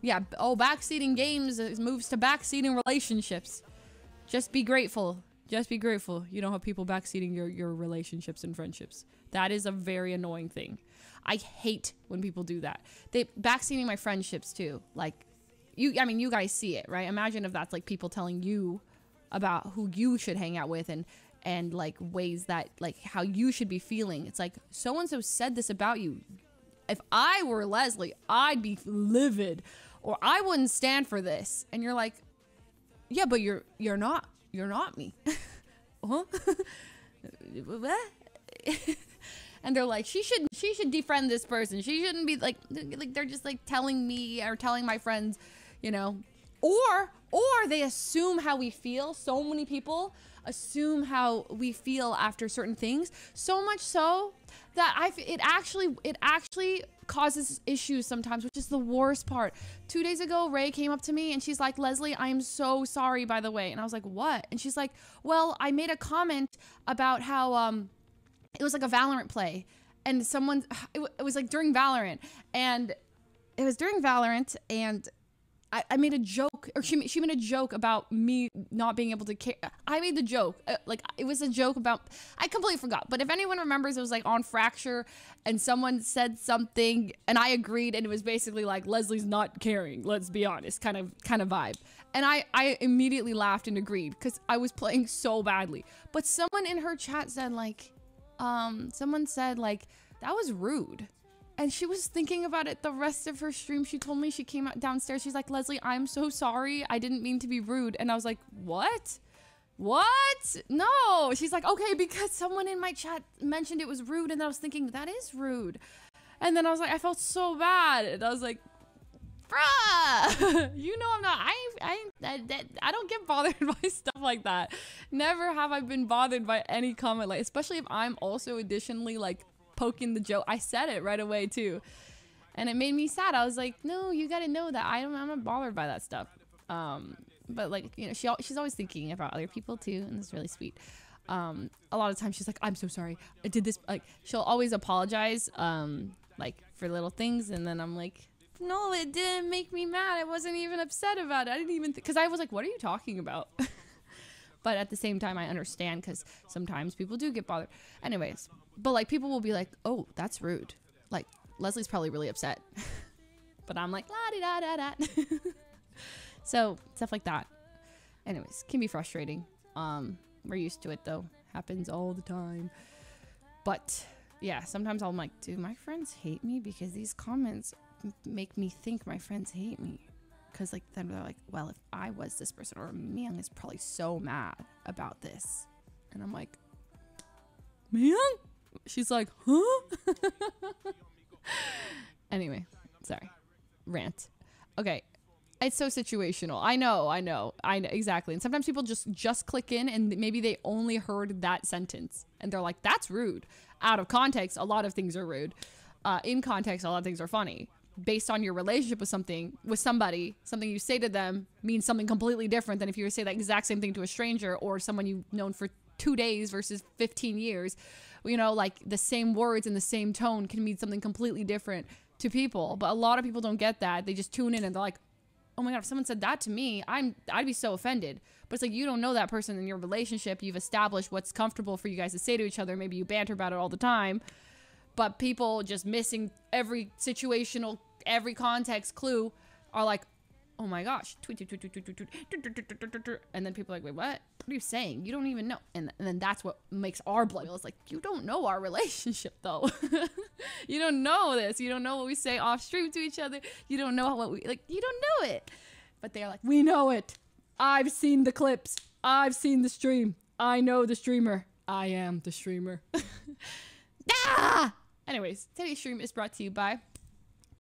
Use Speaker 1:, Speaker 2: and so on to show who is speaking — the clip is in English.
Speaker 1: Yeah, oh, backseating games moves to backseating relationships. Just be grateful. Just be grateful you don't have people backseating your relationships and friendships. That is a very annoying thing. I hate when people do that. They backseating my friendships too. Like, I mean, you guys see it, right? Imagine if that's like people telling you about who you should hang out with and like ways that like how you should be feeling. It's like, so-and-so said this about you. If I were Leslie, I'd be livid, or I wouldn't stand for this. And you're like, yeah, but you're not me. Huh? And they're like, she should defriend this person. She shouldn't be like they're just like telling me or telling my friends, you know, or they assume how we feel. So many people assume how we feel after certain things, so much so that it actually causes issues sometimes, which is the worst part. 2 days ago, Ray came up to me and she's like, Leslie, I am so sorry, by the way. And I was like, what? And she's like, well, I made a comment about how it was like a Valorant play, and it was like during Valorant, and it was during Valorant, and I made a joke, or she made a joke about me not being able to care. I made the joke, like it was a joke about, I completely forgot. But if anyone remembers, it was like on Fracture, and someone said something, and I agreed, and it was basically like, Leslie's not caring, let's be honest, kind of vibe. And I immediately laughed and agreed, because I was playing so badly. But someone in her chat said like, someone said like, that was rude. And she was thinking about it the rest of her stream. She told me, she came out downstairs. She's like, Leslie, I'm so sorry. I didn't mean to be rude. And I was like, what? What? No. She's like, okay, because someone in my chat mentioned it was rude. And I was thinking, that is rude. And then I was like, I felt so bad. And I was like, bruh, you know, I'm not, I don't get bothered by stuff like that. Never have I been bothered by any comment, like, especially if I'm also additionally like poking the joke. I said it right away too, and it made me sad. I was like, no, you gotta know that I'm not bothered by that stuff. But like, you know, she's always thinking about other people too, and it's really sweet. A lot of times she's like, I'm so sorry, I did this. Like, she'll always apologize like for little things, and then I'm like, no, it didn't make me mad. I wasn't even upset about it. I didn't even because I was like, what are you talking about? But at the same time, I understand, because sometimes people do get bothered. Anyways, but like, people will be like, oh, that's rude. Like, Leslie's probably really upset. But I'm like, la-di-da-da-da. So, stuff like that. Anyways, can be frustrating. We're used to it though. Happens all the time. But yeah, sometimes I'm like, do my friends hate me? Because these comments make me think my friends hate me. Because like, then they're like, well, if I was this person, or Myung is probably so mad about this. And I'm like, Myung? She's like, huh? Anyway, sorry. Rant. Okay. It's so situational. I know, exactly. And sometimes people just click in and maybe they only heard that sentence and they're like, that's rude. Out of context, a lot of things are rude. In context, a lot of things are funny. Based on your relationship with somebody, something you say to them means something completely different than if you were to say that exact same thing to a stranger or someone you've known for 2 days versus 15 years. You know, like the same words and the same tone can mean something completely different to people. But a lot of people don't get that. They just tune in and they're like, oh my God, if someone said that to me, I'd be so offended. But it's like, you don't know that person in your relationship. You've established what's comfortable for you guys to say to each other. Maybe you banter about it all the time. But people just missing every situational, every context clue are like, oh my gosh. And then people are like, wait, what? What are you saying? You don't even know. And then that's what makes our blood. It's like, you don't know our relationship though. You don't know this. You don't know what we say off stream to each other. You don't know what we, like, you don't know it. But they're like, we know it. I've seen the clips. I've seen the stream. I know the streamer. I am the streamer. Ah! Anyways, today's stream is brought to you by